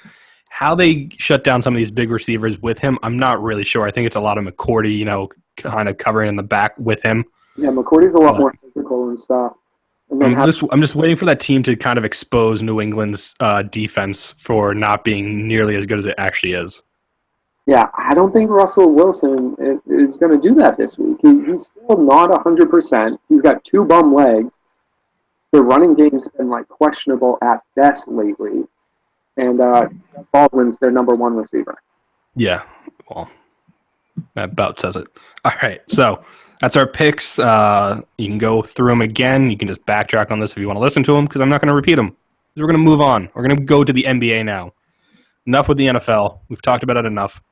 A: How they shut down some of these big receivers with him, I'm not really sure. I think it's a lot of McCourty, kind of covering in the back with him.
B: Yeah, McCourty's a lot more physical and stuff. And then
A: I'm just waiting for that team to kind of expose New England's defense for not being nearly as good as it actually is.
B: Yeah, I don't think Russell Wilson is going to do that this week. He's still not 100%. He's got 2 bum legs. The running game's been questionable at best lately. And Baldwin's their number 1 receiver.
A: Yeah, well, that about says it. All right, so that's our picks. You can go through them again. You can just backtrack on this if you want to listen to them, because I'm not going to repeat them. We're going to move on. We're going to go to the NBA now. Enough with the NFL. We've talked about it enough.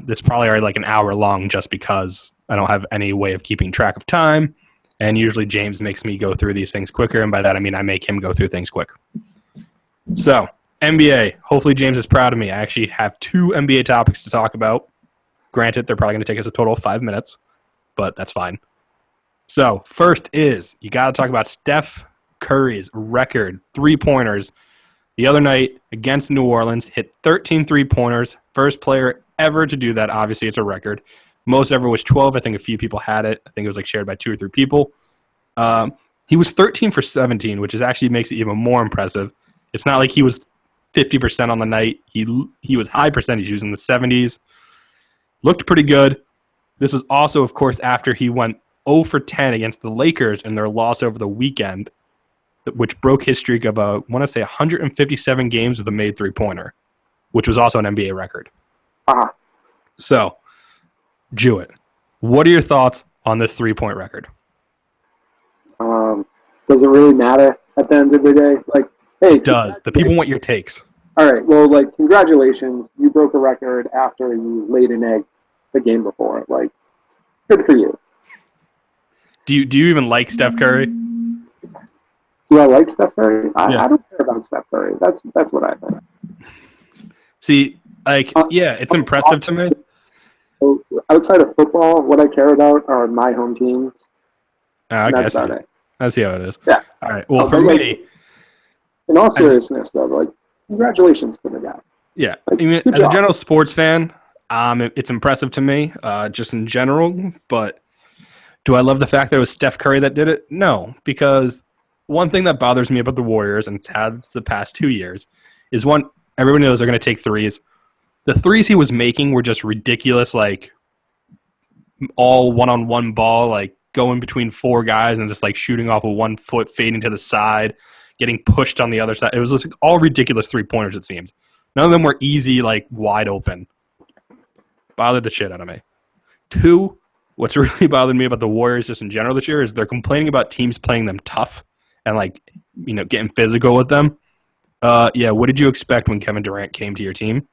A: This probably already an hour long just because I don't have any way of keeping track of time. And usually James makes me go through these things quicker. And by that, I mean I make him go through things quick. So, NBA. Hopefully James is proud of me. I actually have 2 NBA topics to talk about. Granted, they're probably going to take us a total of 5 minutes, but that's fine. So, first is, you got to talk about Steph Curry's record 3-pointers. The other night against New Orleans, hit 13 3-pointers. First player ever to do that. Obviously, it's a record. Most ever was 12. I think a few people had it. I think it was shared by 2 or 3 people. He was 13 for 17, which actually makes it even more impressive. It's not like he was 50% on the night. He was high percentage. He was in the 70s. Looked pretty good. This was also, of course, after he went 0 for 10 against the Lakers in their loss over the weekend, which broke his streak of, I want to say, 157 games with a made 3-pointer, which was also an NBA record. So, Jewett, what are your thoughts on this 3-point record?
B: Does it really matter at the end of the day? Hey,
A: it does. The people want your takes.
B: All right. Well, congratulations. You broke a record after you laid an egg the game before. Good for you.
A: Do you even like Steph Curry?
B: Do I like Steph Curry? I don't care about Steph Curry. That's what I think.
A: See, it's impressive to me.
B: Outside of football, what I care about are my home teams.
A: That's about it. I see how it is.
B: Yeah.
A: All right. Well, for me,
B: in all seriousness, though, congratulations to the guy.
A: Yeah. I mean, as a general sports fan, it's impressive to me, just in general. But do I love the fact that it was Steph Curry that did it? No, because one thing that bothers me about the Warriors, and it's had the past 2 years, is one, everybody knows they're going to take threes. The threes he was making were just ridiculous, all one-on-one ball, going between 4 guys and just shooting off of 1 foot, fading to the side, getting pushed on the other side. It was just all ridiculous 3-pointers, it seems. None of them were easy, wide open. Bothered the shit out of me. 2, what's really bothered me about the Warriors just in general this year is they're complaining about teams playing them tough and getting physical with them. What did you expect when Kevin Durant came to your team?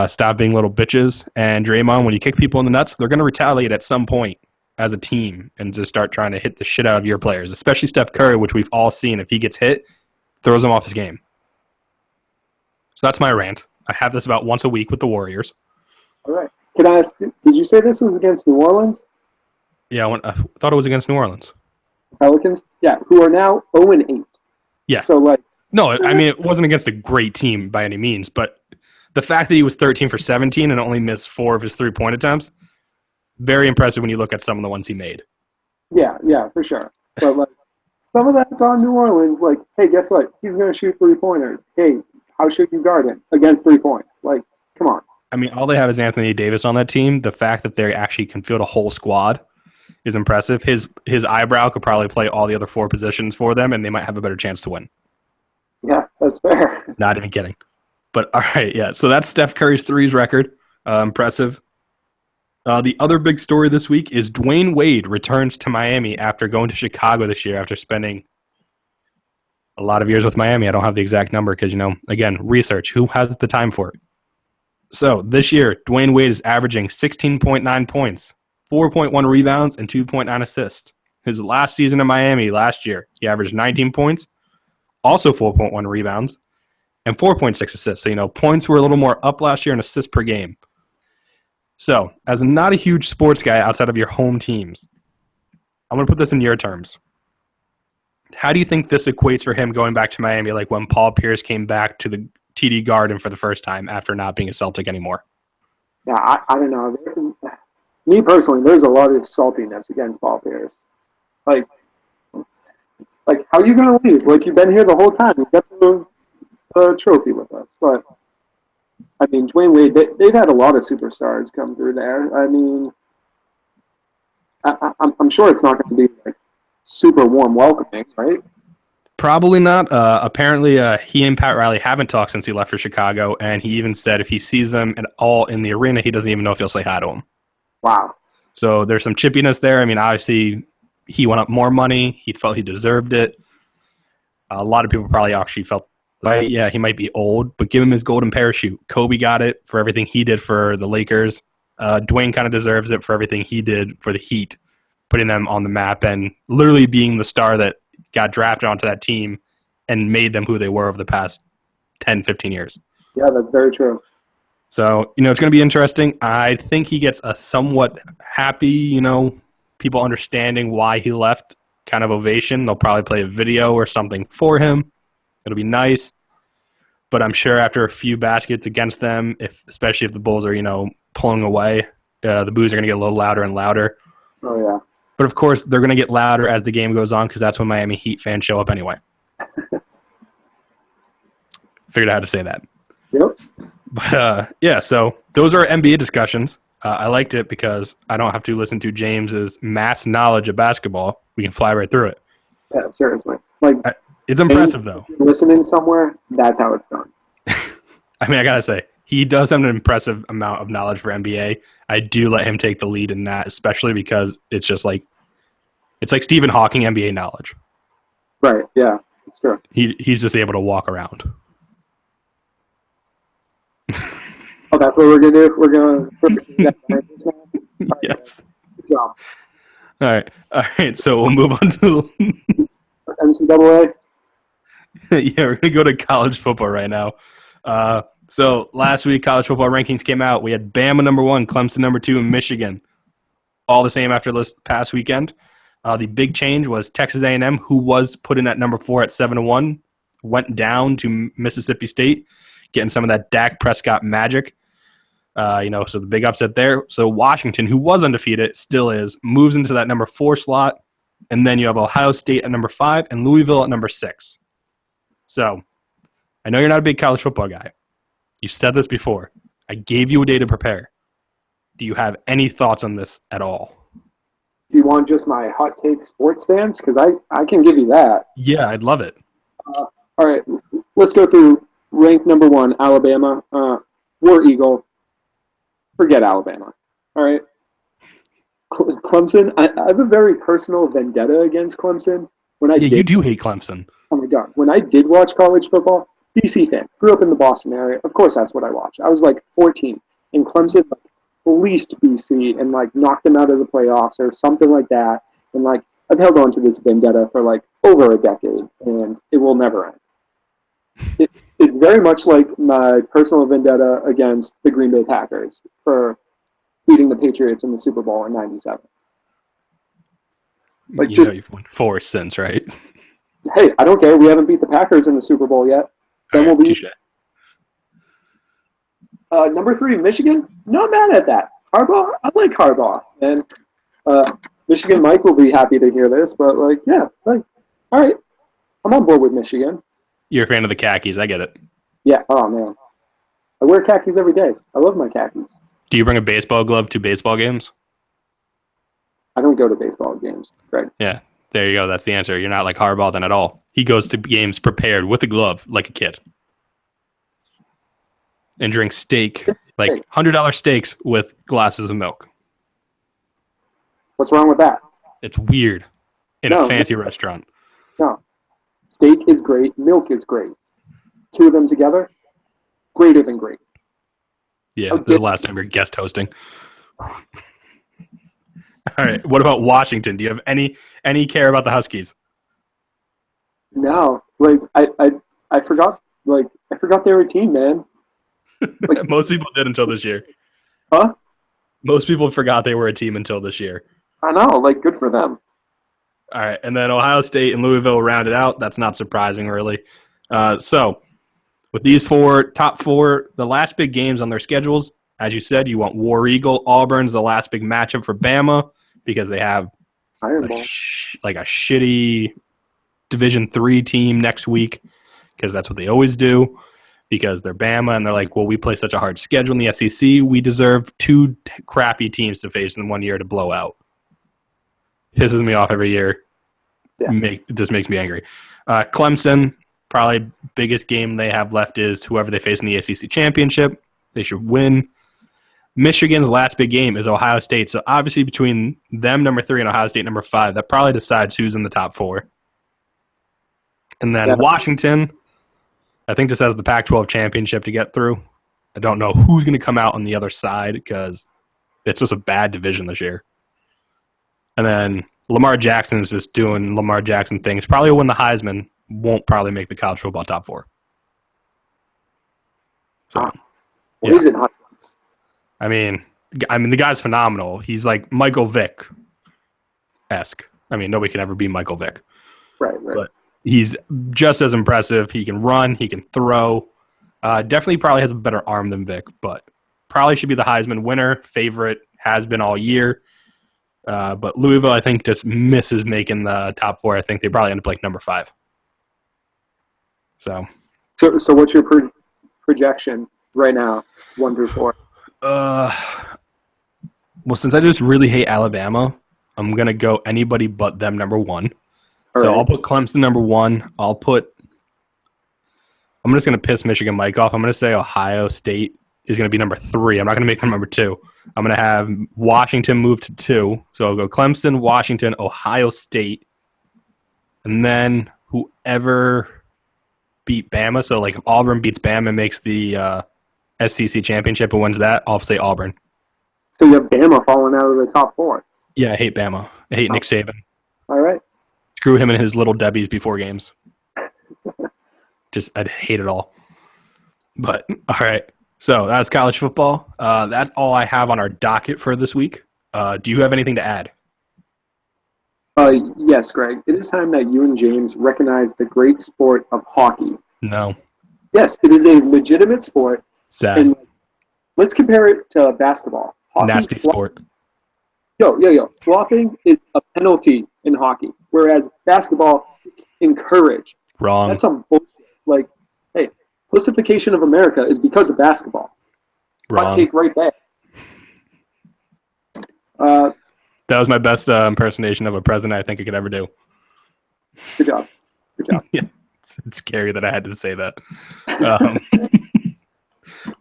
A: Stop being little bitches. And Draymond, when you kick people in the nuts, they're going to retaliate at some point as a team and just start trying to hit the shit out of your players, especially Steph Curry, which we've all seen. If he gets hit, throws him off his game. So that's my rant. I have this about once a week with the Warriors.
B: All right. Can I ask, did you say this was against New Orleans?
A: Yeah, I thought it was against New Orleans.
B: Pelicans? Yeah, who are now 0-8.
A: Yeah.
B: So,
A: no, I mean, it wasn't against a great team by any means, but the fact that he was 13 for 17 and only missed 4 of his 3-point attempts, very impressive when you look at some of the ones he made.
B: Yeah, for sure. But, some of that's on New Orleans. Hey, guess what? He's going to shoot 3-pointers. Hey, how should you guard him against 3 points? Come on.
A: I mean, all they have is Anthony Davis on that team. The fact that they actually can field a whole squad is impressive. His eyebrow could probably play all the other 4 positions for them, and they might have a better chance to win.
B: Yeah, that's fair.
A: Not even kidding. But, all right, yeah. So that's Steph Curry's threes record. Impressive. The other big story this week is Dwayne Wade returns to Miami after going to Chicago this year after spending a lot of years with Miami. I don't have the exact number because, again, research. Who has the time for it? So this year, Dwayne Wade is averaging 16.9 points, 4.1 rebounds, and 2.9 assists. His last season in Miami last year, he averaged 19 points, also 4.1 rebounds, and 4.6 assists. So, points were a little more up last year and assists per game. So, as not a huge sports guy outside of your home teams, I'm going to put this in your terms. How do you think this equates for him going back to Miami, like when Paul Pierce came back to the TD Garden for the first time after not being a Celtic anymore?
B: Yeah, I don't know. Me personally, there's a lot of saltiness against Paul Pierce. Like how are you going to leave? Like, you've been here the whole time. You got the trophy with us. But, I mean, Dwayne Wade, they've had a lot of superstars come through there. I mean, I'm sure it's not going to be, like, super warm welcoming, right?
A: Probably not. Apparently, he and Pat Riley haven't talked since he left for Chicago, and he even said if he sees them at all in the arena, he doesn't even know if he'll say hi to them.
B: Wow.
A: So there's some chippiness there. I mean, obviously, he went up more money. He felt he deserved it. A lot of people probably actually felt, right, yeah, he might be old, but give him his golden parachute. Kobe got it for everything he did for the Lakers. Dwayne kind of deserves it for everything he did for the Heat, putting them on the map and literally being the star that got drafted onto that team and made them who they were over the past 10, 15 years.
B: Yeah, that's very true.
A: So, it's going to be interesting. I think he gets a somewhat happy, people understanding why he left kind of ovation. They'll probably play a video or something for him. It'll be nice. But I'm sure after a few baskets against them, especially if the Bulls are, pulling away, the boos are going to get a little louder and louder.
B: Oh, yeah.
A: But, of course, they're going to get louder as the game goes on because that's when Miami Heat fans show up anyway. Figured out how to say that.
B: Yep.
A: But, yeah, so those are NBA discussions. I liked it because I don't have to listen to James's mass knowledge of basketball. We can fly right through it.
B: Yeah, seriously. Like,
A: it's impressive, though.
B: Listening somewhere, that's how it's done.
A: I mean, I got to say, he does have an impressive amount of knowledge for NBA. I do let him take the lead in that, especially because it's just like, it's like Stephen Hawking NBA knowledge.
B: Right, yeah, it's true.
A: He's just able to walk around.
B: Oh, that's what we're going to do? We're going to...
A: Yes.
B: Good job.
A: All right. So we'll move on to
B: NCAA.
A: Yeah, we're gonna go to college football right now. So last week, college football rankings came out. We had Bama number 1, Clemson number 2, and Michigan all the same after this past weekend. The big change was Texas A&M, who was put in at number 4 at 7-1, went down to Mississippi State, getting some of that Dak Prescott magic. So the big upset there. So Washington, who was undefeated, still is, moves into that number 4 slot. And then you have Ohio State at number 5 and Louisville at number 6. So I know you're not a big college football guy. You said this before. I gave you a day to prepare. Do you have any thoughts on this at all?
B: Do you want just my hot take sports stance? Because I can give you that.
A: Yeah, I'd love it.
B: All right, let's go through ranked number 1, Alabama. War Eagle. Forget Alabama. All right. Clemson. I have a very personal vendetta against Clemson.
A: You do hate Clemson.
B: Oh my God. When I did watch college football, BC fan. Grew up in the Boston area. Of course, that's what I watched. I was like 14, and Clemson fleeced BC and knocked them out of the playoffs or something like that. And I've held on to this vendetta for over a decade, and it will never end. It's very much like my personal vendetta against the Green Bay Packers for beating the Patriots in the Super Bowl in '97.
A: You've won 4 since, right?
B: Hey, I don't care. We haven't beat the Packers in the Super Bowl yet. Then we'll be number 3, Michigan. Not mad at that. Harbaugh. I like Harbaugh, and Michigan Mike will be happy to hear this. But all right, I'm on board with Michigan.
A: You're a fan of the khakis. I get it.
B: Yeah. Oh man, I wear khakis every day. I love my khakis.
A: Do you bring a baseball glove to baseball games?
B: I don't go to baseball games, Greg.
A: Yeah, there you go. That's the answer. You're not like Harbaugh then at all. He goes to games prepared with a glove like a kid. And drinks steak, like $100 steaks with glasses of milk.
B: What's wrong with that?
A: It's weird in a fancy restaurant.
B: No. Steak is great. Milk is great. 2 of them together, greater than great.
A: Yeah,
B: Oh,
A: this is the last time you're guest hosting. All right. What about Washington? Do you have any care about the Huskies?
B: no, like I forgot. Like I forgot they were a team, man. Like,
A: Most people did until this year.
B: huh?
A: Most people forgot they were a team until this year.
B: I know. Like, good for them.
A: All right, and then Ohio State and Louisville rounded out. That's not surprising, really. So with these top four, the last big games on their schedules, as you said, you want War Eagle. Auburn's the last big matchup for Bama because they have
B: Iron Bowl.
A: a shitty Division III team next week because that's what they always do because they're Bama and they're like, well, we play such a hard schedule in the SEC. We deserve two crappy teams to face in 1 year to blow out. Pisses me off every year.
B: Yeah.
A: It just makes me angry. Clemson, probably biggest game they have left is whoever they face in the ACC championship. They should win. Michigan's last big game is Ohio State. So obviously between them, number 3, and Ohio State, number 5, that probably decides who's in the top 4. And then Washington, I think this has the Pac-12 championship to get through. I don't know who's going to come out on the other side because it's just a bad division this year. And then Lamar Jackson is just doing Lamar Jackson things. Probably will win the Heisman. Won't probably make the college football top 4. So,
B: He's in hot ones.
A: I mean, the guy's phenomenal. He's like Michael Vick-esque. I mean, nobody can ever be Michael Vick.
B: Right.
A: But he's just as impressive. He can run. He can throw. Definitely probably has a better arm than Vick, but probably should be the Heisman winner. Favorite, has been all year. But Louisville, I think, just misses making the top 4. I think they probably end up like number 5. So
B: what's your projection right now, 1 through 4?
A: Well, since I just really hate Alabama, I'm going to go anybody but them number 1. So I'll put Clemson number 1. I'm just going to piss Michigan Mike off. I'm going to say Ohio State is going to be number 3. I'm not going to make them number 2. I'm going to have Washington move to 2. So I'll go Clemson, Washington, Ohio State, and then whoever beat Bama. So like if Auburn beats Bama and makes the SEC championship and wins that, I'll say Auburn.
B: So you have Bama falling out of the top 4.
A: Yeah, I hate Bama. I hate Nick Saban.
B: All right.
A: Screw him and his little Debbies before games. I'd hate it all. But, all right. So that's college football. That's all I have on our docket for this week. Do you have anything to add?
B: Yes, Greg. It is time that you and James recognize the great sport of hockey.
A: No.
B: Yes, it is a legitimate sport.
A: Sad.
B: And let's compare it to basketball. Hockey,
A: nasty sport.
B: Yo. Flopping is a penalty in hockey, whereas basketball is encouraged.
A: Wrong.
B: That's some bullshit. Like, hey, pussification of America is because of basketball.
A: Wrong.
B: Hot take right there.
A: That was my best impersonation of a president I think I could ever do.
B: Good job.
A: Yeah, it's scary that I had to say that.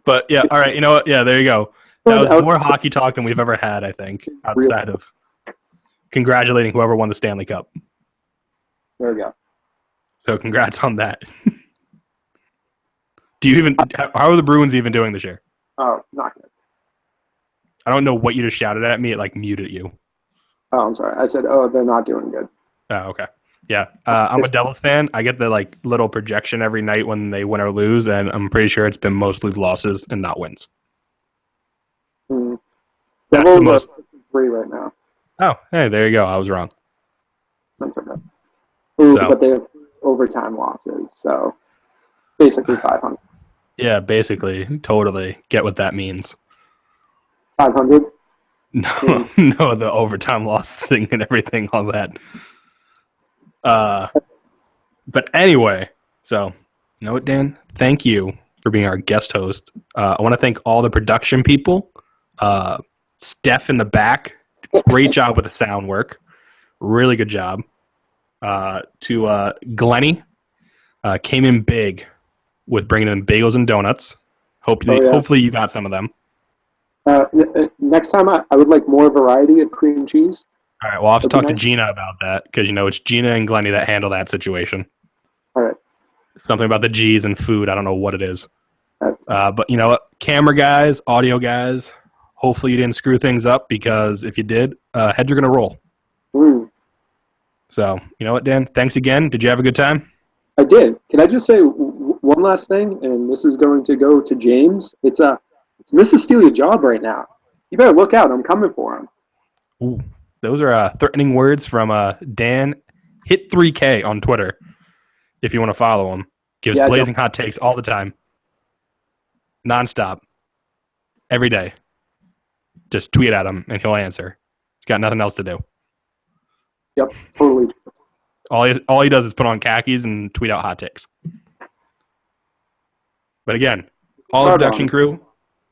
A: But yeah, all right. You know what? Yeah, there you go. That was more hockey talk than we've ever had, I think, outside of congratulating whoever won the Stanley Cup.
B: There we go.
A: So congrats on that. How are the Bruins even doing this year?
B: Oh, not good.
A: I don't know what you just shouted at me. It like muted you.
B: Oh, I'm sorry. I said, they're not doing good.
A: Oh, okay. Yeah. I'm a Devils fan. I get the like little projection every night when they win or lose, and I'm pretty sure it's been mostly losses and not wins. That's
B: Devils
A: the most.
B: are 6-3 right now.
A: Oh, hey, there you go. I was wrong.
B: That's okay. But they have overtime losses, so basically 500.
A: Yeah, basically, totally get what that means.
B: 500?
A: No, no, the overtime loss thing and everything, all that. But anyway, so you know what, Dan? Thank you for being our guest host. I want to thank all the production people. Steph in the back, great job with the sound work. Really good job. To Glenny, came in big with bringing in bagels and donuts. Hopefully you got some of them.
B: Next time, I would like more variety of cream cheese.
A: All right, well, I'll have to talk to Gina about that because, it's Gina and Glenny that handle that situation.
B: All right.
A: Something about the G's and food. I don't know what it is. But you know what? Camera guys, audio guys, hopefully you didn't screw things up, because if you did, heads are going to roll. So, you know what, Dan? Thanks again. Did you have a good time?
B: I did. Can I just say one last thing? And this is going to go to James. It's Mrs. Steal Your Job right now. You better look out. I'm coming for him.
A: Ooh, those are threatening words from Dan. Hit 3K on Twitter if you want to follow him. Gives blazing hot takes all the time. Nonstop. Every day. Just tweet at him and he'll answer. He's got nothing else to do.
B: Yep, totally.
A: All he does is put on khakis and tweet out hot takes. But again, all the production crew,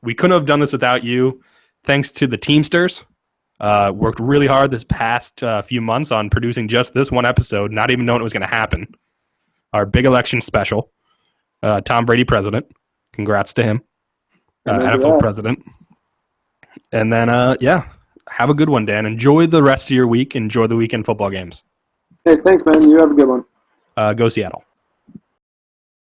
A: we couldn't have done this without you. Thanks to the Teamsters. Worked really hard this past few months on producing just this one episode, not even knowing it was going to happen. Our big election special. Tom Brady president. Congrats to him. NFL president. And then, have a good one, Dan. Enjoy the rest of your week. Enjoy the weekend football games.
B: Hey, thanks, man. You have a good one.
A: Go Seattle.